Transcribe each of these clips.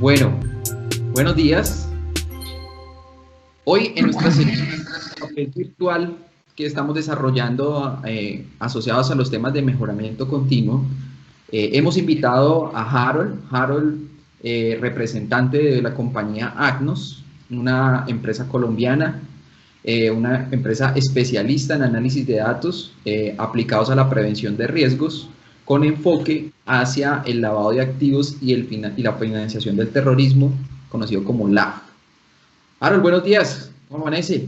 Bueno, buenos días. Hoy en nuestra sesión virtual que estamos desarrollando asociados a los temas de mejoramiento continuo, hemos invitado a Harold, representante de la compañía Agnos, una empresa colombiana, una empresa especialista en análisis de datos aplicados a la prevención de riesgos, con enfoque hacia el lavado de activos y la financiación del terrorismo, conocido como LAF. Harold, buenos días. ¿Cómo amanece?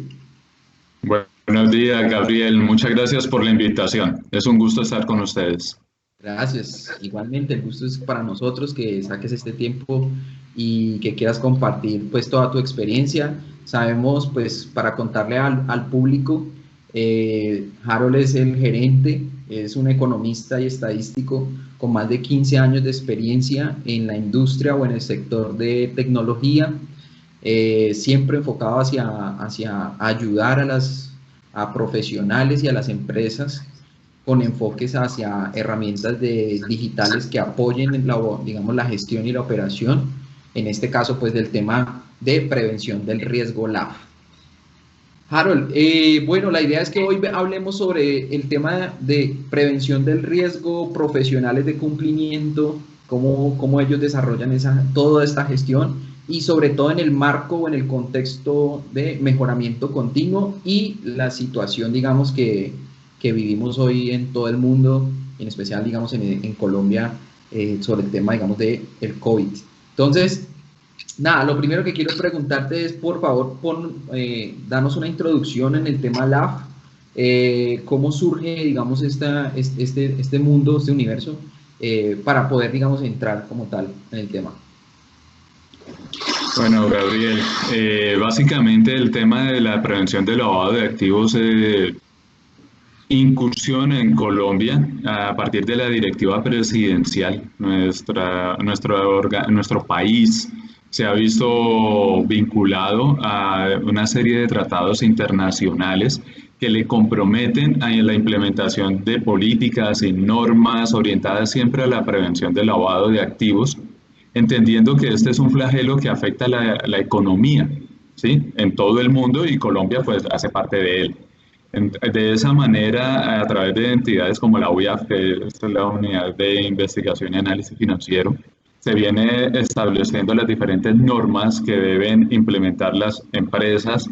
Buenos días, Gabriel. Muchas gracias por la invitación. Es un gusto estar con ustedes. Gracias. Igualmente, el gusto es para nosotros que saques este tiempo y que quieras compartir pues toda tu experiencia. Sabemos, pues, para contarle al público, Harold es el gerente, es un economista y estadístico con más de 15 años de experiencia en la industria o en el sector de tecnología, siempre enfocado hacia ayudar a profesionales y a las empresas con enfoques hacia herramientas digitales que apoyen digamos, la gestión y la operación, en este caso pues del tema de prevención del riesgo LAF. Harold, bueno, la idea es que hoy hablemos sobre el tema de prevención del riesgo, profesionales de cumplimiento, cómo ellos desarrollan toda esta gestión y sobre todo en el marco o en el contexto de mejoramiento continuo y la situación, digamos, que vivimos hoy en todo el mundo, en especial, digamos, en Colombia, sobre el tema, digamos, del COVID. Entonces, nada, lo primero que quiero preguntarte es, por favor, danos una introducción en el tema LAF, cómo surge, digamos, este mundo, este universo, para poder, digamos, entrar como tal en el tema. Bueno, Gabriel, básicamente el tema de la prevención del lavado de activos incursión en Colombia a partir de la directiva presidencial. Nuestro país se ha visto vinculado a una serie de tratados internacionales que le comprometen a la implementación de políticas y normas orientadas siempre a la prevención del lavado de activos, entendiendo que este es un flagelo que afecta la economía, ¿sí? En todo el mundo, y Colombia pues hace parte de él. De esa manera, a través de entidades como la UIAF, que es la Unidad de Investigación y Análisis Financiero, se viene estableciendo las diferentes normas que deben implementar las empresas,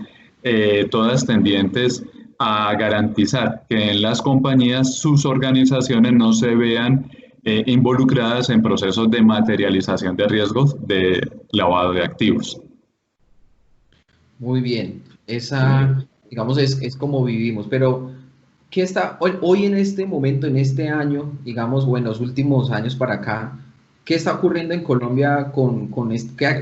todas tendientes a garantizar que en las compañías sus organizaciones no se vean involucradas en procesos de materialización de riesgos de lavado de activos. Muy bien, digamos, es como vivimos, pero ¿qué está hoy en este momento, en este año, digamos, o en los últimos años para acá, qué está ocurriendo en Colombia o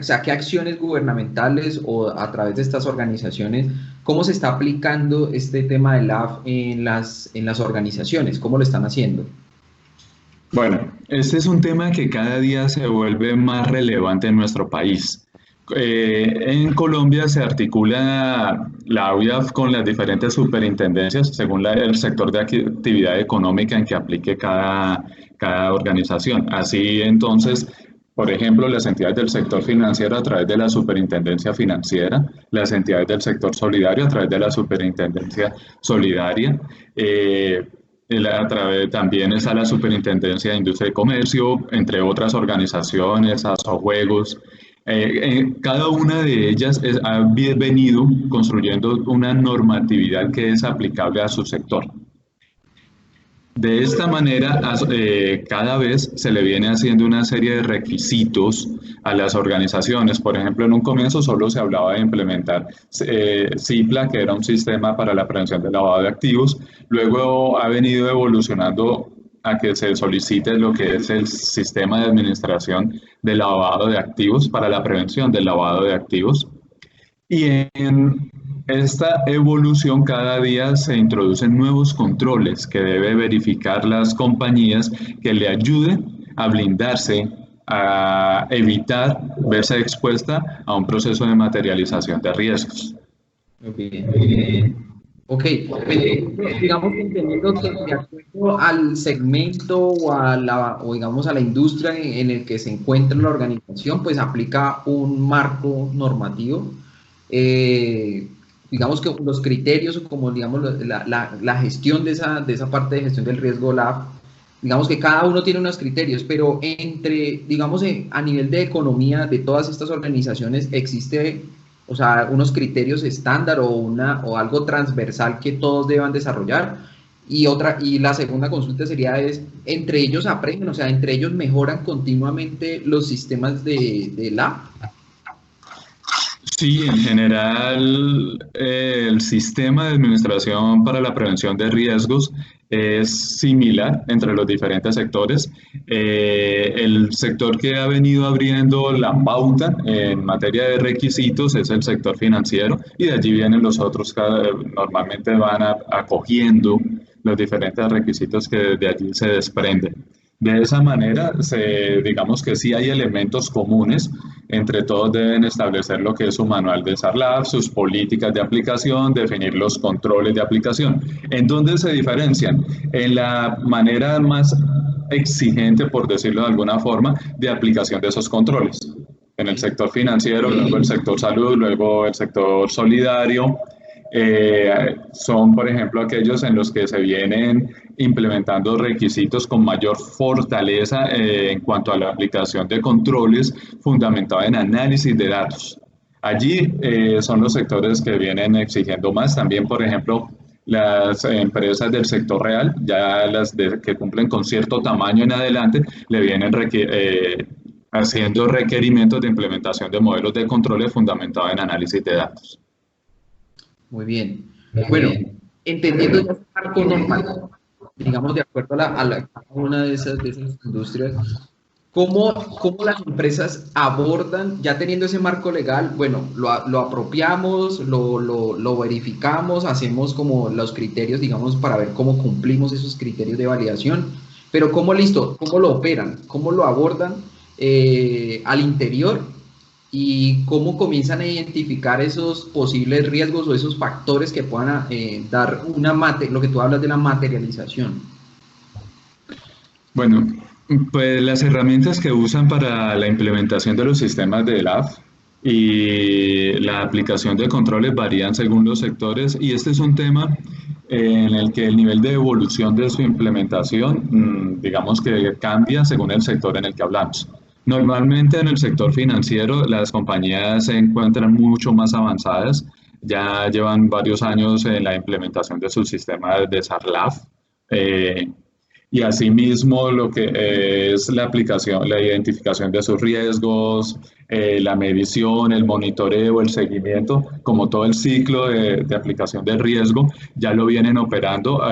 sea, qué acciones gubernamentales o a través de estas organizaciones, cómo se está aplicando este tema del LAF en las organizaciones, cómo lo están haciendo? Bueno, este es un tema que cada día se vuelve más relevante en nuestro país. En Colombia se articula la UIAF con las diferentes superintendencias según el sector de actividad económica en que aplique cada organización. Así entonces, por ejemplo, las entidades del sector financiero a través de la superintendencia financiera, las entidades del sector solidario a través de la superintendencia solidaria. A través, también está la Superintendencia de Industria y Comercio, entre otras organizaciones, Asojuegos. Cada una de ellas ha venido construyendo una normatividad que es aplicable a su sector. De esta manera, cada vez se le viene haciendo una serie de requisitos a las organizaciones. Por ejemplo, en un comienzo solo se hablaba de implementar CIPLA, que era un sistema para la prevención del lavado de activos. Luego ha venido evolucionando a que se solicite lo que es el sistema de administración del lavado de activos para la prevención del lavado de activos. Y en esta evolución cada día se introducen nuevos controles que debe verificar las compañías que le ayuden a blindarse, a evitar verse expuesta a un proceso de materialización de riesgos. Muy bien. Ok, pues, digamos que entendiendo que de acuerdo al segmento o digamos a la industria en el que se encuentra la organización, pues aplica un marco normativo. Eh, digamos que los criterios o como digamos la gestión de esa parte de gestión del riesgo LAF, digamos que cada uno tiene unos criterios, pero entre, digamos, a nivel de economía de todas estas organizaciones existe, o sea, unos criterios estándar o algo transversal que todos deban desarrollar. Y la segunda consulta sería entre ellos aprenden, o sea, entre ellos mejoran continuamente los sistemas de la. Sí, en general, el sistema de administración para la prevención de riesgos es similar entre los diferentes sectores. El sector que ha venido abriendo la pauta en materia de requisitos es el sector financiero y de allí vienen los otros que normalmente van acogiendo los diferentes requisitos que de allí se desprenden. De esa manera, digamos que sí hay elementos comunes, entre todos deben establecer lo que es su manual de SARLAF, sus políticas de aplicación, definir los controles de aplicación. ¿En dónde se diferencian? En la manera más exigente, por decirlo de alguna forma, de aplicación de esos controles. En el sector financiero, luego el sector salud, luego el sector solidario, son, por ejemplo, aquellos en los que se vienen implementando requisitos con mayor fortaleza en cuanto a la aplicación de controles fundamentado en análisis de datos. Allí son los sectores que vienen exigiendo más. También, por ejemplo, las empresas del sector real, ya que cumplen con cierto tamaño en adelante, le vienen haciendo requerimientos de implementación de modelos de controles fundamentados en análisis de datos. Muy bien. Bueno, entendiendo ya ese marco normal, digamos, de acuerdo a cada una de esas industrias, ¿cómo las empresas abordan, ya teniendo ese marco legal, bueno, lo apropiamos, lo verificamos, hacemos como los criterios, digamos, para ver cómo cumplimos esos criterios de validación, pero cómo lo operan, cómo lo abordan al interior y cómo comienzan a identificar esos posibles riesgos o esos factores que puedan dar lo que tú hablas de la materialización? Bueno, pues las herramientas que usan para la implementación de los sistemas de LAF y la aplicación de controles varían según los sectores y este es un tema en el que el nivel de evolución de su implementación, digamos que cambia según el sector en el que hablamos. Normalmente en el sector financiero las compañías se encuentran mucho más avanzadas, ya llevan varios años en la implementación de sus sistemas de SARLAF. Y asimismo lo que es la aplicación, la identificación de sus riesgos, la medición, el monitoreo, el seguimiento, como todo el ciclo de aplicación del riesgo, ya lo vienen operando.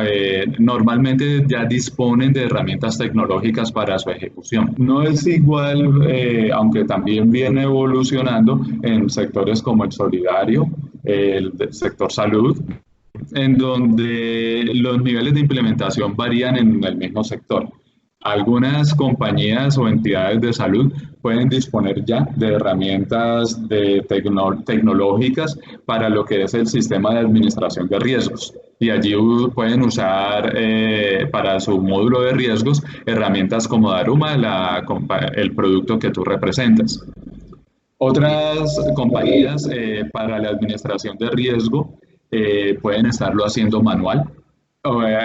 Normalmente ya disponen de herramientas tecnológicas para su ejecución. No es igual, aunque también viene evolucionando en sectores como el solidario, el sector salud, en donde los niveles de implementación varían en el mismo sector. Algunas compañías o entidades de salud pueden disponer ya de herramientas tecnológicas para lo que es el sistema de administración de riesgos y allí pueden usar para su módulo de riesgos herramientas como Daruma, el producto que tú representas. Otras compañías para la administración de riesgo pueden estarlo haciendo manual.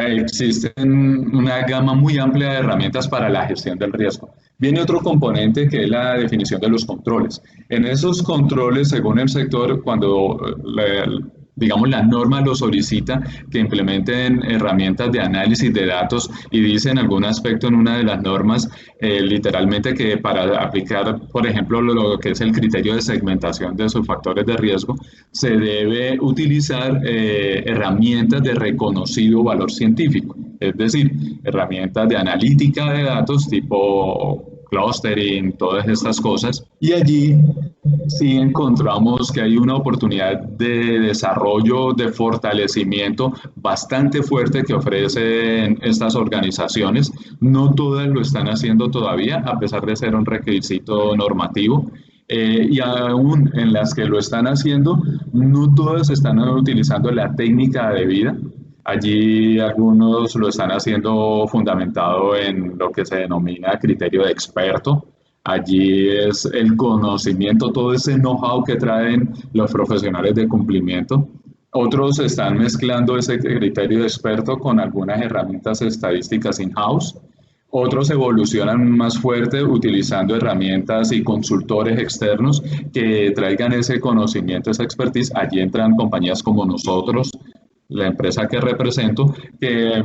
Existen una gama muy amplia de herramientas para la gestión del riesgo. Viene otro componente que es la definición de los controles. En esos controles, según el sector, cuando digamos, la norma lo solicita, que implementen herramientas de análisis de datos y dice en algún aspecto en una de las normas, literalmente que para aplicar, por ejemplo, lo que es el criterio de segmentación de sus factores de riesgo, se debe utilizar herramientas de reconocido valor científico, es decir, herramientas de analítica de datos tipo clustering, todas estas cosas. Y allí sí encontramos que hay una oportunidad de desarrollo, de fortalecimiento bastante fuerte que ofrecen estas organizaciones. No todas lo están haciendo todavía, a pesar de ser un requisito normativo. Y aún en las que lo están haciendo, no todas están utilizando la técnica debida. Allí algunos lo están haciendo fundamentado en lo que se denomina criterio de experto. Allí es el conocimiento, todo ese know-how que traen los profesionales de cumplimiento. Otros están mezclando ese criterio de experto con algunas herramientas estadísticas in-house. Otros evolucionan más fuerte utilizando herramientas y consultores externos que traigan ese conocimiento, esa expertise. Allí entran compañías como nosotros, la empresa que represento, que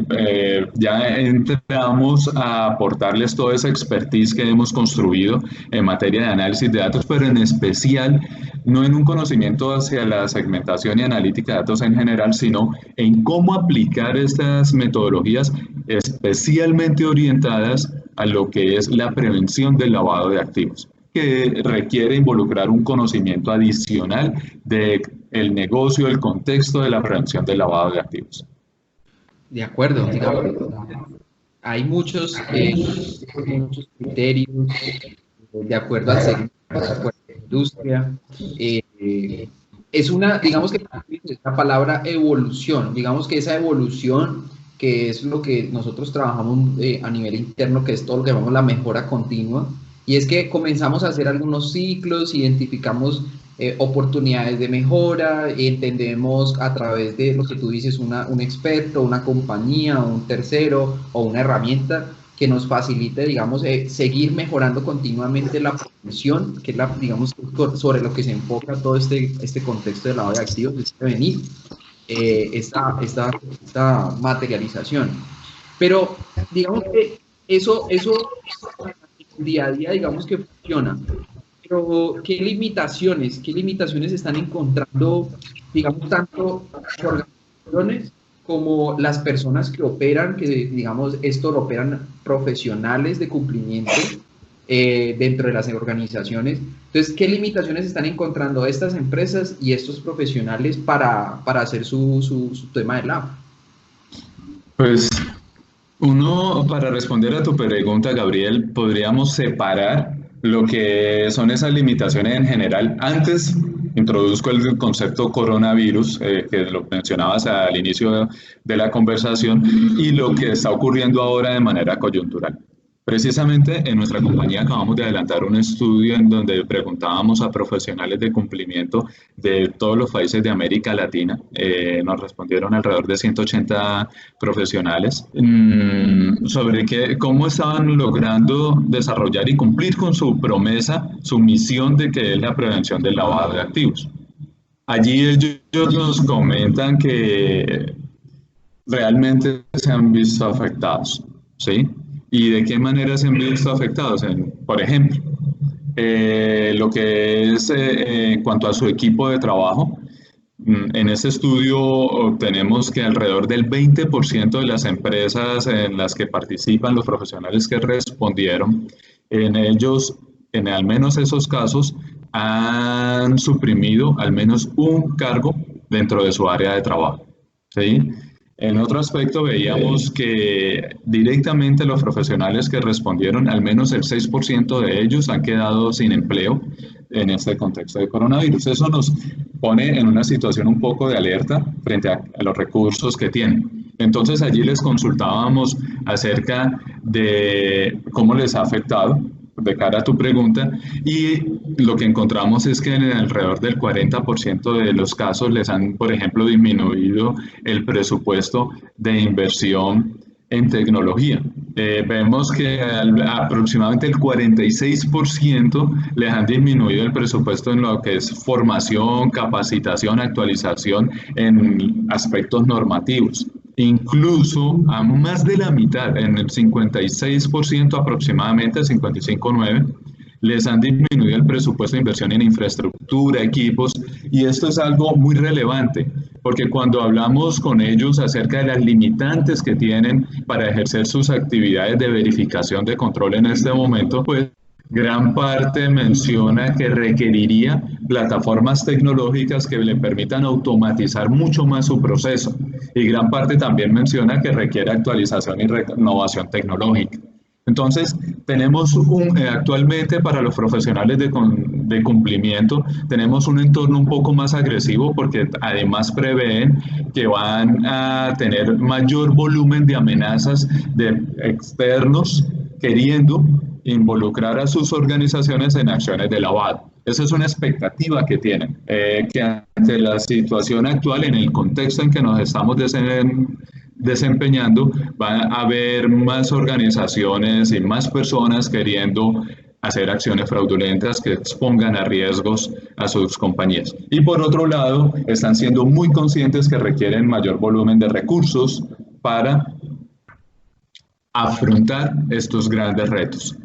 ya entramos a aportarles toda esa expertise que hemos construido en materia de análisis de datos, pero en especial no en un conocimiento hacia la segmentación y analítica de datos en general, sino en cómo aplicar estas metodologías especialmente orientadas a lo que es la prevención del lavado de activos, que requiere involucrar un conocimiento adicional de el negocio, el contexto de la prevención del lavado de activos. De acuerdo, digamos, hay muchos criterios de acuerdo al segmento, de acuerdo a la industria. Es una, digamos que la palabra evolución, digamos que esa evolución, que es lo que nosotros trabajamos a nivel interno, que es todo lo que llamamos la mejora continua, y es que comenzamos a hacer algunos ciclos, identificamos oportunidades de mejora, entendemos a través de lo que tú dices, un experto, una compañía, un tercero o una herramienta que nos facilite, digamos, seguir mejorando continuamente la prevención, que es la, digamos, sobre lo que se enfoca todo este contexto de lavado de activos, es prevenir esta materialización. Pero digamos que eso día a día, digamos que funciona. Pero ¿qué limitaciones están encontrando, digamos, tanto las organizaciones como las personas que operan, que digamos esto lo operan profesionales de cumplimiento dentro de las organizaciones? Entonces, ¿qué limitaciones están encontrando estas empresas y estos profesionales para hacer su tema de lab? Pues uno, para responder a tu pregunta, Gabriel, podríamos separar lo que son esas limitaciones en general. Antes introduzco el concepto coronavirus, que lo mencionabas al inicio de la conversación, y lo que está ocurriendo ahora de manera coyuntural. Precisamente en nuestra compañía acabamos de adelantar un estudio en donde preguntábamos a profesionales de cumplimiento de todos los países de América Latina. Nos respondieron alrededor de 180 profesionales sobre cómo estaban logrando desarrollar y cumplir con su promesa, su misión de que es la prevención del lavado de activos. Allí ellos nos comentan que realmente se han visto afectados, ¿sí? ¿Y de qué manera se han visto afectados? Por ejemplo, lo que es en cuanto a su equipo de trabajo. En este estudio obtenemos que alrededor del 20% de las empresas en las que participan los profesionales que respondieron, en ellos, en al menos esos casos, han suprimido al menos un cargo dentro de su área de trabajo, ¿sí? En otro aspecto veíamos que directamente los profesionales que respondieron, al menos el 6% de ellos han quedado sin empleo en este contexto de coronavirus. Eso nos pone en una situación un poco de alerta frente a los recursos que tienen. Entonces allí les consultábamos acerca de cómo les ha afectado de cara a tu pregunta, y lo que encontramos es que en alrededor del 40% de los casos les han, por ejemplo, disminuido el presupuesto de inversión en tecnología. Vemos que aproximadamente el 46% les han disminuido el presupuesto en lo que es formación, capacitación, actualización en aspectos normativos. Incluso a más de la mitad, en el 56% aproximadamente, 55,9%, les han disminuido el presupuesto de inversión en infraestructura, equipos, y esto es algo muy relevante, porque cuando hablamos con ellos acerca de las limitantes que tienen para ejercer sus actividades de verificación de control en este momento, pues gran parte menciona que requeriría plataformas tecnológicas que le permitan automatizar mucho más su proceso, y gran parte también menciona que requiere actualización y renovación tecnológica. Entonces, tenemos actualmente para los profesionales de cumplimiento, tenemos un entorno un poco más agresivo porque además prevén que van a tener mayor volumen de amenazas de externos queriendo involucrar a sus organizaciones en acciones de lavado. Esa es una expectativa que tienen, que ante la situación actual, en el contexto en que nos estamos desempeñando, va a haber más organizaciones y más personas queriendo hacer acciones fraudulentas que expongan a riesgos a sus compañías. Y por otro lado, están siendo muy conscientes que requieren mayor volumen de recursos para afrontar estos grandes retos.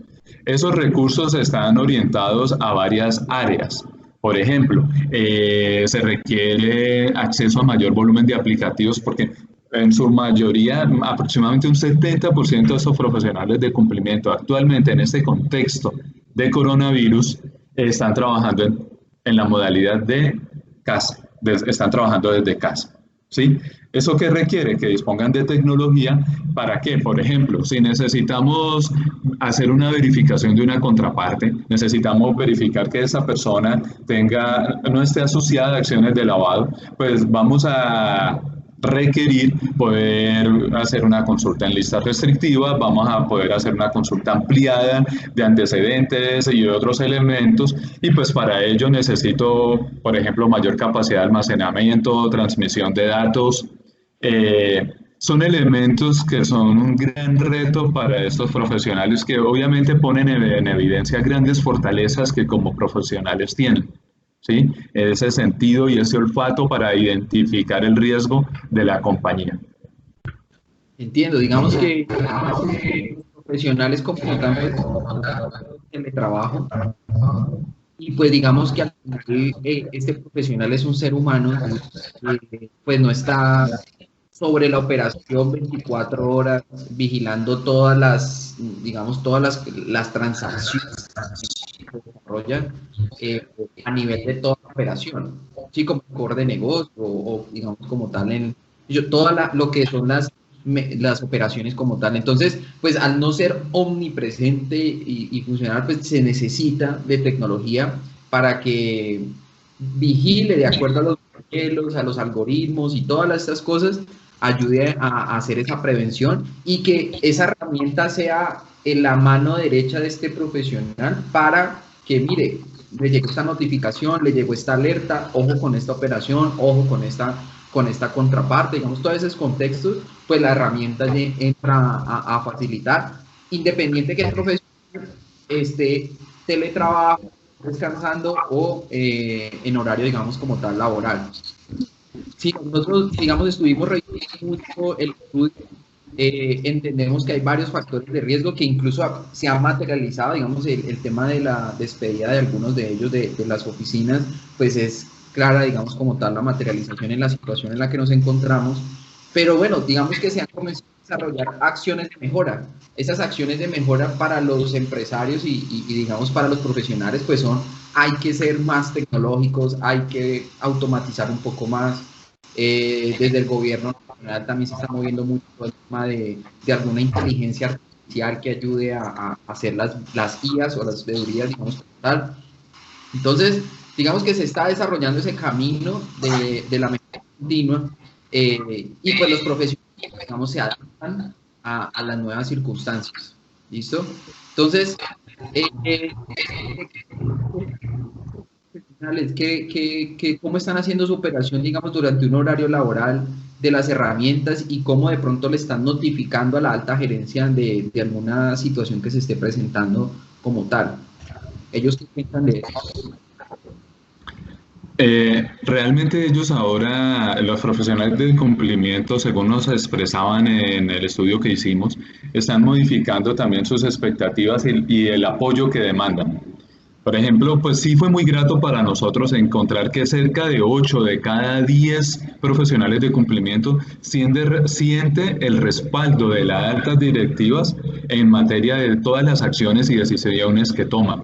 Esos recursos están orientados a varias áreas. Por ejemplo, se requiere acceso a mayor volumen de aplicativos porque en su mayoría, aproximadamente un 70% de estos profesionales de cumplimiento actualmente en este contexto de coronavirus están trabajando en la modalidad de casa, están trabajando desde casa. ¿Sí? ¿Eso qué requiere? Que dispongan de tecnología. ¿Para qué? Por ejemplo, si necesitamos hacer una verificación de una contraparte, necesitamos verificar que esa persona no esté asociada a acciones de lavado, pues vamos a requerir poder hacer una consulta en lista restrictiva, vamos a poder hacer una consulta ampliada de antecedentes y otros elementos, y pues para ello necesito, por ejemplo, mayor capacidad de almacenamiento, transmisión de datos. Son elementos que son un gran reto para estos profesionales que obviamente ponen en evidencia grandes fortalezas que como profesionales tienen. ¿Sí? Ese sentido y ese olfato para identificar el riesgo de la compañía. Entiendo, digamos que profesionales como tanto teletrabajo, y pues digamos que al final este profesional es un ser humano, pues no está sobre la operación 24 horas vigilando todas las, digamos, todas las transacciones que se desarrollan a nivel de toda la operación, sí, como core de negocio o digamos como tal lo que son las operaciones como tal. Entonces, pues al no ser omnipresente y funcional, pues se necesita de tecnología para que vigile de acuerdo a los modelos, a los algoritmos y todas estas cosas, ayude a hacer esa prevención y que esa herramienta sea en la mano derecha de este profesional para que, mire, le llegó esta notificación, le llegó esta alerta, ojo con esta operación, ojo con esta contraparte, digamos, todos esos contextos, pues la herramienta entra a facilitar, independiente que el profesional esté teletrabajo, descansando o en horario, digamos, como tal, laboral. Sí, nosotros, digamos, estuvimos revisando mucho el estudio, entendemos que hay varios factores de riesgo que incluso se han materializado, digamos, el tema de la despedida de algunos de ellos de las oficinas, pues es clara, digamos, como tal, la materialización en la situación en la que nos encontramos, pero bueno, digamos que se han comenzado a desarrollar acciones de mejora. Esas acciones de mejora para los empresarios y digamos, para los profesionales, pues hay que ser más tecnológicos, hay que automatizar un poco más. Desde el gobierno nacional también se está moviendo mucho el tema de alguna inteligencia artificial que ayude a hacer las IAs o las veedurías, digamos, como tal. Entonces, digamos que se está desarrollando ese camino de la mejora continua y pues los profesionales, digamos, se adaptan a las nuevas circunstancias. ¿Listo? Entonces, ¿cómo están haciendo su operación, digamos, durante un horario laboral de las herramientas y cómo de pronto le están notificando a la alta gerencia de alguna situación que se esté presentando como tal? ¿Ellos qué piensan de eso? Realmente ellos ahora, los profesionales del cumplimiento, según nos expresaban en el estudio que hicimos, están modificando también sus expectativas y el apoyo que demandan. Por ejemplo, pues sí fue muy grato para nosotros encontrar que cerca de 8 de cada 10 profesionales de cumplimiento siente el respaldo de las altas directivas en materia de todas las acciones y decisiones que toman.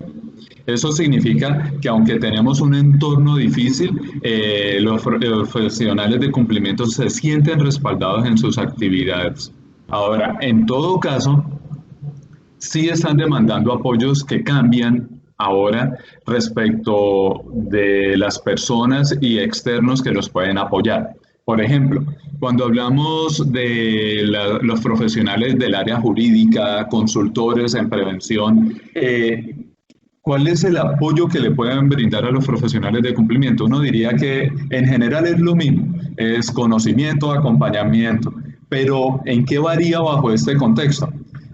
Eso significa que aunque tenemos un entorno difícil, los profesionales de cumplimiento se sienten respaldados en sus actividades. Ahora, en todo caso, sí están demandando apoyos que cambian ahora respecto de las personas y externos que los pueden apoyar. Por ejemplo, cuando hablamos de los profesionales del área jurídica, consultores en prevención, ¿cuál es el apoyo que le pueden brindar a los profesionales de cumplimiento? Uno diría que en general es lo mismo, es conocimiento, acompañamiento, pero ¿en qué varía bajo este contexto?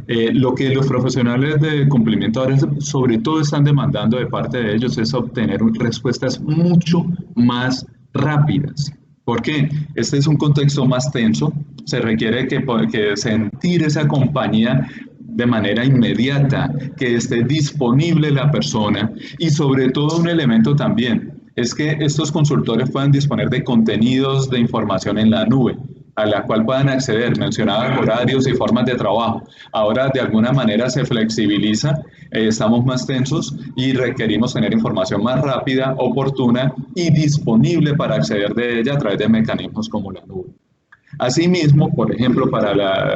Lo que los profesionales de cumplimiento ahora sobre todo están demandando de parte de ellos es obtener respuestas mucho más rápidas. ¿Por qué? Este es un contexto más tenso, se requiere que sentir esa compañía de manera inmediata, que esté disponible la persona y sobre todo un elemento también es que estos consultores puedan disponer de contenidos de información en la nube a la cual puedan acceder, mencionaban horarios y formas de trabajo. Ahora de alguna manera se flexibiliza, estamos más tensos y requerimos tener información más rápida, oportuna y disponible para acceder de ella a través de mecanismos como la nube. Asimismo, por ejemplo, para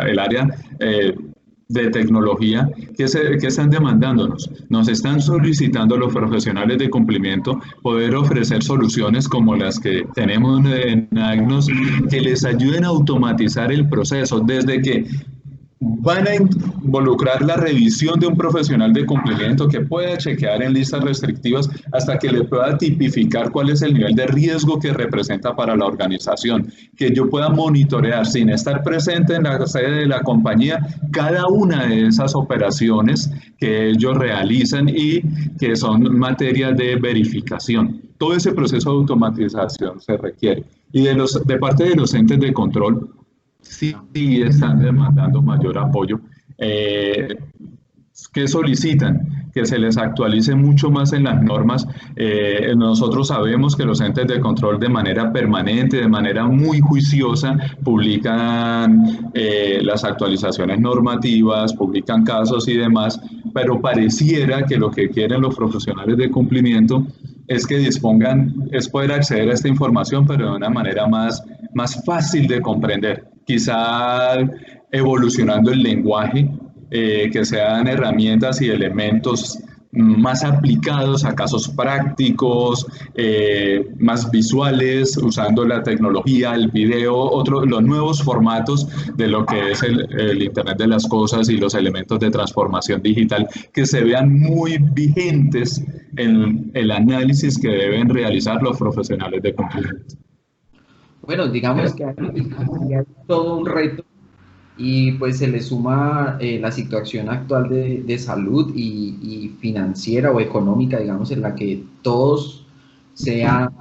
el área de tecnología, ¿qué están demandándonos? Nos están solicitando los profesionales de cumplimiento poder ofrecer soluciones como las que tenemos en Agnos, que les ayuden a automatizar el proceso, desde que van a involucrar la revisión de un profesional de cumplimiento que pueda chequear en listas restrictivas hasta que le pueda tipificar cuál es el nivel de riesgo que representa para la organización, que yo pueda monitorear sin estar presente en la sede de la compañía cada una de esas operaciones que ellos realizan y que son materia de verificación. Todo ese proceso de automatización se requiere. Y de parte de los entes de control, sí están demandando mayor apoyo. ¿Qué solicitan? Que se les actualice mucho más en las normas. Nosotros sabemos que los entes de control de manera permanente, de manera muy juiciosa, publican las actualizaciones normativas, publican casos y demás, pero pareciera que lo que quieren los profesionales de cumplimiento es que dispongan, es poder acceder a esta información, pero de una manera más fácil de comprender. Quizá evolucionando el lenguaje, que sean herramientas y elementos más aplicados a casos prácticos, más visuales, usando la tecnología, el video, los nuevos formatos de lo que es el Internet de las Cosas y los elementos de transformación digital, que se vean muy vigentes en el análisis que deben realizar los profesionales de cumplimiento. Bueno, digamos que hay todo un reto y pues se le suma la situación actual de salud y financiera o económica, digamos, en la que todos, sea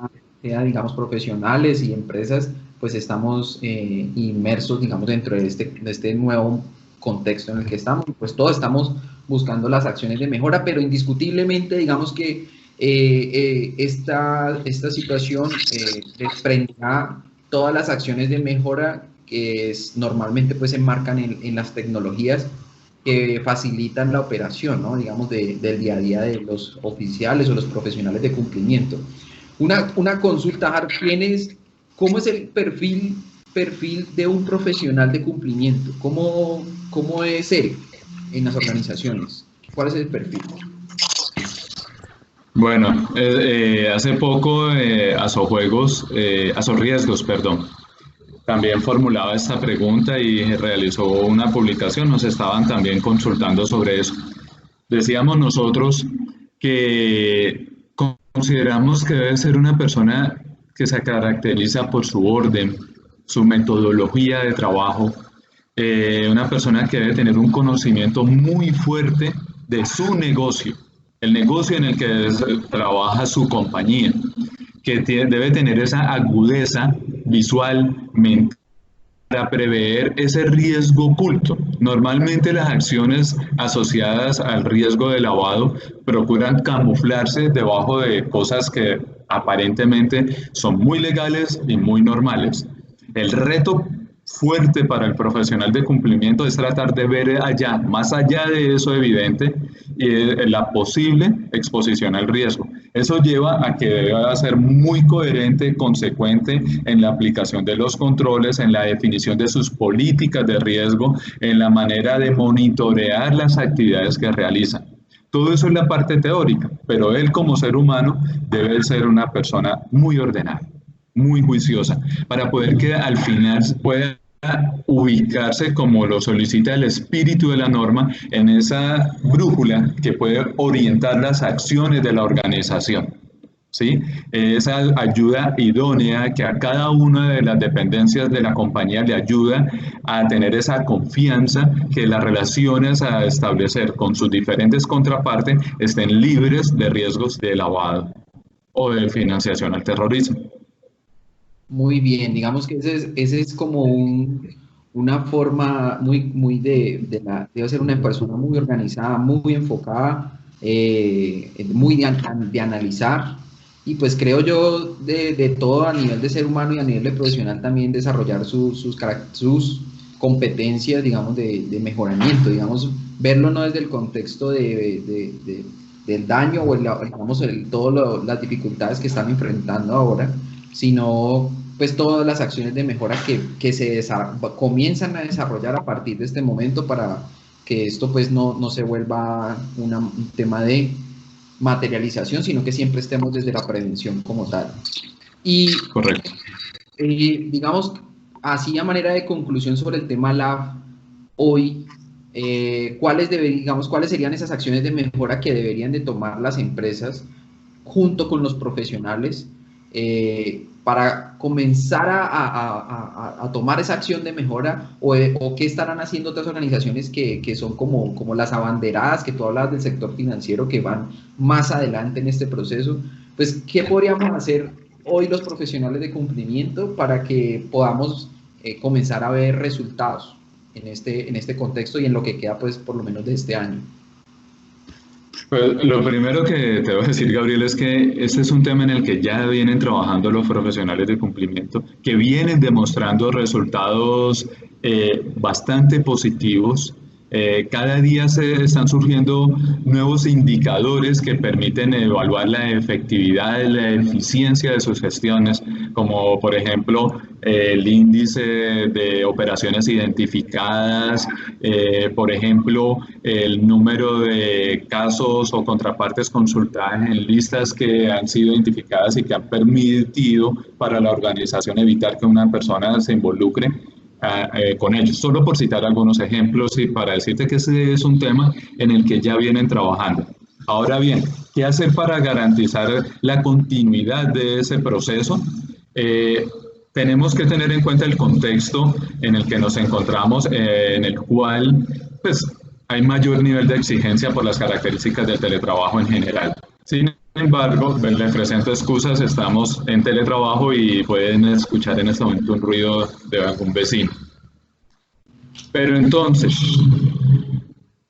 digamos, profesionales y empresas, pues estamos inmersos, digamos, dentro de este nuevo contexto en el que estamos. Pues todos estamos buscando las acciones de mejora, pero indiscutiblemente, digamos que esta situación desprenderá todas las acciones de mejora que normalmente pues se enmarcan en las tecnologías que facilitan la operación, ¿no? Digamos, del día a día de los oficiales o los profesionales de cumplimiento. Una consulta, Harp, ¿cómo es el perfil de un profesional de cumplimiento? ¿Cómo es él en las organizaciones? ¿Cuál es el perfil? Bueno, hace poco Azoriesgos, perdón, también formulaba esta pregunta y realizó una publicación, nos estaban también consultando sobre eso. Decíamos nosotros que consideramos que debe ser una persona que se caracteriza por su orden, su metodología de trabajo, una persona que debe tener un conocimiento muy fuerte de su negocio, el negocio en el que trabaja su compañía, que debe tener esa agudeza visual, mental, para prever ese riesgo oculto. Normalmente las acciones asociadas al riesgo de lavado procuran camuflarse debajo de cosas que aparentemente son muy legales y muy normales. El reto fuerte para el profesional de cumplimiento es tratar de ver más allá de eso evidente, la posible exposición al riesgo. Eso lleva a que deba ser muy coherente, consecuente en la aplicación de los controles, en la definición de sus políticas de riesgo, en la manera de monitorear las actividades que realizan. Todo eso es la parte teórica, pero él como ser humano debe ser una persona muy ordenada, muy juiciosa, para poder que al final pueda ubicarse como lo solicita el espíritu de la norma en esa brújula que puede orientar las acciones de la organización. ¿Sí? Esa ayuda idónea que a cada una de las dependencias de la compañía le ayuda a tener esa confianza que las relaciones a establecer con sus diferentes contrapartes estén libres de riesgos de lavado o de financiación al terrorismo. Muy bien, digamos que ese es como una forma muy debe ser una persona muy organizada, muy enfocada, muy de analizar, y pues creo yo de todo a nivel de ser humano y a nivel de profesional también desarrollar sus competencias, digamos, de mejoramiento, digamos, verlo no desde el contexto del daño o digamos, todas las dificultades que están enfrentando ahora, sino pues todas las acciones de mejora que comienzan a desarrollar a partir de este momento para que esto pues no se vuelva un tema de materialización, sino que siempre estemos desde la prevención como tal. Y correcto. Digamos, así a manera de conclusión sobre el tema LAF, hoy, ¿cuáles serían esas acciones de mejora que deberían de tomar las empresas junto con los profesionales para comenzar a tomar esa acción de mejora o qué estarán haciendo otras organizaciones que son como las abanderadas, que tú hablabas del sector financiero, que van más adelante en este proceso? Pues, ¿qué podríamos hacer hoy los profesionales de cumplimiento para que podamos comenzar a ver resultados en este contexto y en lo que queda, pues, por lo menos de este año? Pues lo primero que te voy a decir, Gabriel, es que este es un tema en el que ya vienen trabajando los profesionales de cumplimiento, que vienen demostrando resultados bastante positivos. Cada día se están surgiendo nuevos indicadores que permiten evaluar la efectividad, la eficiencia de sus gestiones, como por ejemplo el índice de operaciones identificadas, por ejemplo el número de casos o contrapartes consultadas en listas que han sido identificadas y que han permitido para la organización evitar que una persona se involucre con ellos, solo por citar algunos ejemplos y para decirte que ese es un tema en el que ya vienen trabajando. Ahora bien, ¿qué hacer para garantizar la continuidad de ese proceso? Tenemos que tener en cuenta el contexto en el que nos encontramos, en el cual pues, hay mayor nivel de exigencia por las características del teletrabajo en general. Sin embargo, le presento excusas, estamos en teletrabajo y pueden escuchar en este momento un ruido de algún vecino. Pero entonces,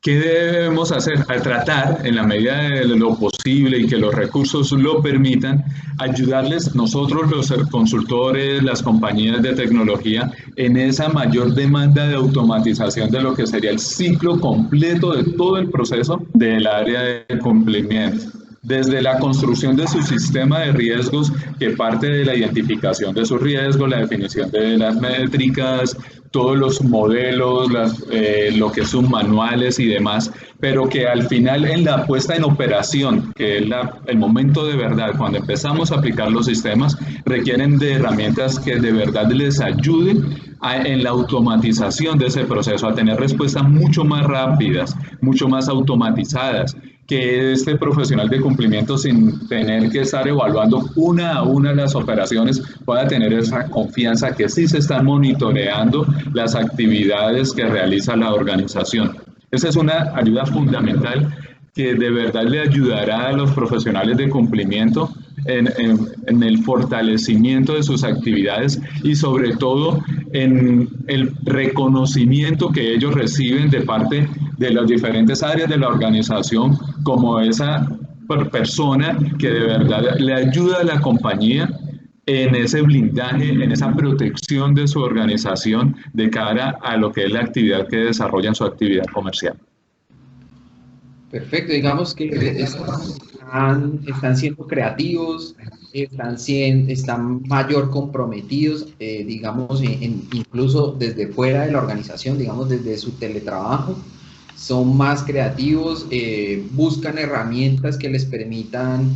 ¿qué debemos hacer? Al tratar, en la medida de lo posible y que los recursos lo permitan, ayudarles nosotros los consultores, las compañías de tecnología, en esa mayor demanda de automatización de lo que sería el ciclo completo de todo el proceso del área de cumplimiento. Desde la construcción de su sistema de riesgos, que parte de la identificación de sus riesgos, la definición de las métricas, todos los modelos, lo que son manuales y demás, pero que al final en la puesta en operación, que es el momento de verdad, cuando empezamos a aplicar los sistemas, requieren de herramientas que de verdad les ayuden en la automatización de ese proceso, a tener respuestas mucho más rápidas, mucho más automatizadas, que este profesional de cumplimiento, sin tener que estar evaluando una a una las operaciones, pueda tener esa confianza que sí se están monitoreando las actividades que realiza la organización. Esa es una ayuda fundamental que de verdad le ayudará a los profesionales de cumplimiento en el fortalecimiento de sus actividades y sobre todo en el reconocimiento que ellos reciben de parte de las diferentes áreas de la organización como esa persona que de verdad le ayuda a la compañía en ese blindaje, en esa protección de su organización de cara a lo que es la actividad que desarrolla en su actividad comercial. Perfecto, digamos que están siendo creativos, están mayor comprometidos, digamos, incluso desde fuera de la organización, digamos, desde su teletrabajo, son más creativos, buscan herramientas que les permitan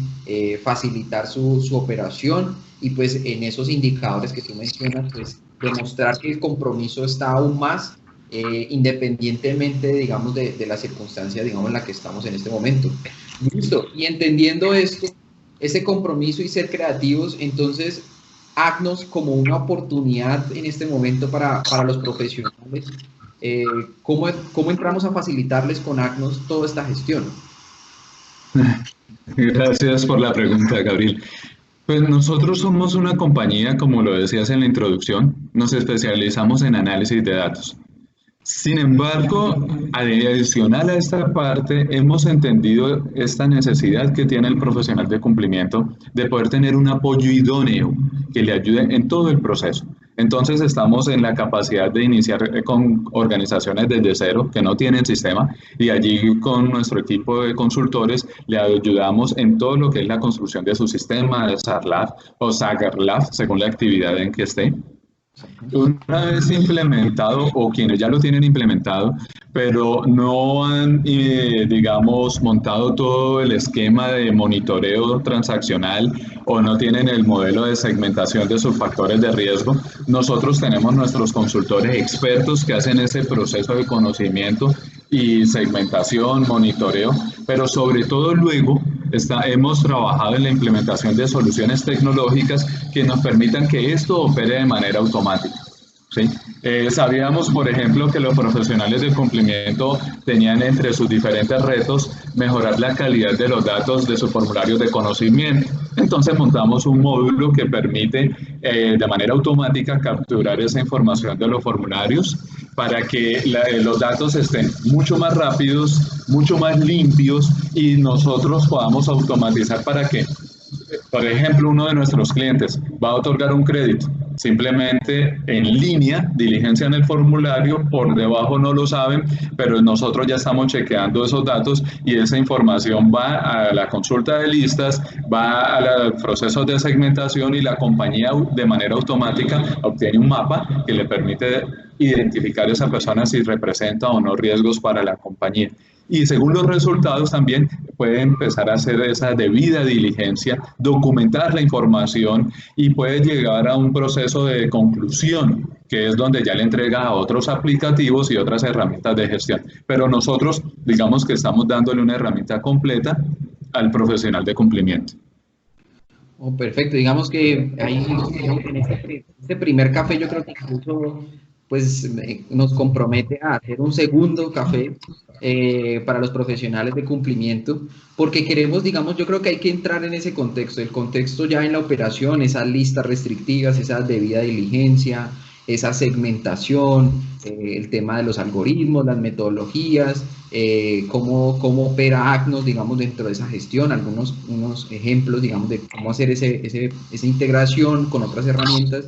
facilitar su operación y pues en esos indicadores que tú mencionas, pues demostrar que el compromiso está aún más independientemente, digamos, de la circunstancia, digamos, en la que estamos en este momento. Listo. Y entendiendo esto, ese compromiso y ser creativos, entonces, haznos como una oportunidad en este momento para los profesionales. ¿Cómo entramos a facilitarles con ACNOS toda esta gestión? Gracias por la pregunta, Gabriel. Pues nosotros somos una compañía, como lo decías en la introducción, nos especializamos en análisis de datos. Sin embargo, adicional a esta parte, hemos entendido esta necesidad que tiene el profesional de cumplimiento de poder tener un apoyo idóneo que le ayude en todo el proceso. Entonces estamos en la capacidad de iniciar con organizaciones desde cero que no tienen sistema y allí con nuestro equipo de consultores le ayudamos en todo lo que es la construcción de su sistema, de SARLAF o SAGRLAF, según la actividad en que esté. Una vez implementado o quienes ya lo tienen implementado, pero no han, digamos, montado todo el esquema de monitoreo transaccional o no tienen el modelo de segmentación de sus factores de riesgo, nosotros tenemos nuestros consultores expertos que hacen ese proceso de conocimiento y segmentación, monitoreo, pero sobre todo luego hemos trabajado en la implementación de soluciones tecnológicas que nos permitan que esto opere de manera automática. ¿Sí? Sabíamos, por ejemplo, que los profesionales de cumplimiento tenían entre sus diferentes retos mejorar la calidad de los datos de sus formularios de conocimiento. Entonces montamos un módulo que permite de manera automática capturar esa información de los formularios para que los datos estén mucho más rápidos, mucho más limpios y nosotros podamos automatizar para que, por ejemplo, uno de nuestros clientes va a otorgar un crédito. Simplemente en línea diligencian el formulario, por debajo no lo saben, pero nosotros ya estamos chequeando esos datos y esa información va a la consulta de listas, va a los procesos de segmentación y la compañía de manera automática obtiene un mapa que le permite identificar a esa persona si representa o no riesgos para la compañía. Y según los resultados también puede empezar a hacer esa debida diligencia, documentar la información y puede llegar a un proceso de conclusión, que es donde ya le entrega a otros aplicativos y otras herramientas de gestión. Pero nosotros, digamos que estamos dándole una herramienta completa al profesional de cumplimiento. Oh, perfecto, digamos que ahí en este primer café yo creo que incluso pues nos compromete a hacer un segundo café para los profesionales de cumplimiento, porque queremos, digamos, yo creo que hay que entrar en ese contexto, el contexto ya en la operación, esas listas restrictivas, esa debida diligencia, esa segmentación, el tema de los algoritmos, las metodologías, cómo opera ACNOS, digamos, dentro de esa gestión, unos ejemplos, digamos, de cómo hacer esa integración con otras herramientas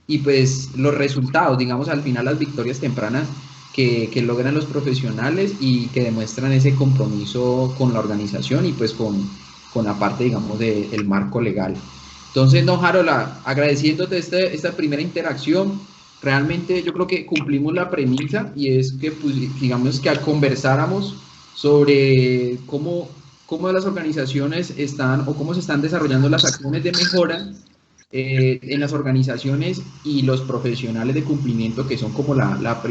y pues los resultados, digamos, al final las victorias tempranas que logran los profesionales y que demuestran ese compromiso con la organización y pues con la parte, digamos, del marco legal. Entonces, no, Harold, agradeciéndote esta primera interacción, realmente yo creo que cumplimos la premisa y es que, pues, digamos, que conversáramos sobre cómo las organizaciones están o cómo se están desarrollando las acciones de mejora en las organizaciones y los profesionales de cumplimiento que son como la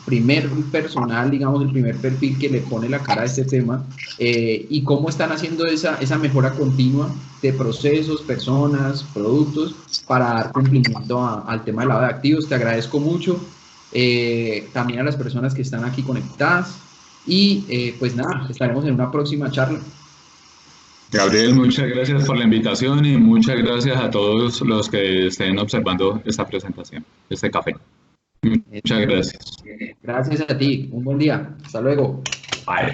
primer personal, digamos, el primer perfil que le pone la cara a este tema y cómo están haciendo esa mejora continua de procesos, personas, productos para dar cumplimiento al tema del lavado de activos. Te agradezco mucho, también a las personas que están aquí conectadas y pues nada, estaremos en una próxima charla. Gabriel, muchas gracias por la invitación y muchas gracias a todos los que estén observando esta presentación, este café. Muchas gracias. Gracias a ti. Un buen día. Hasta luego. Bye.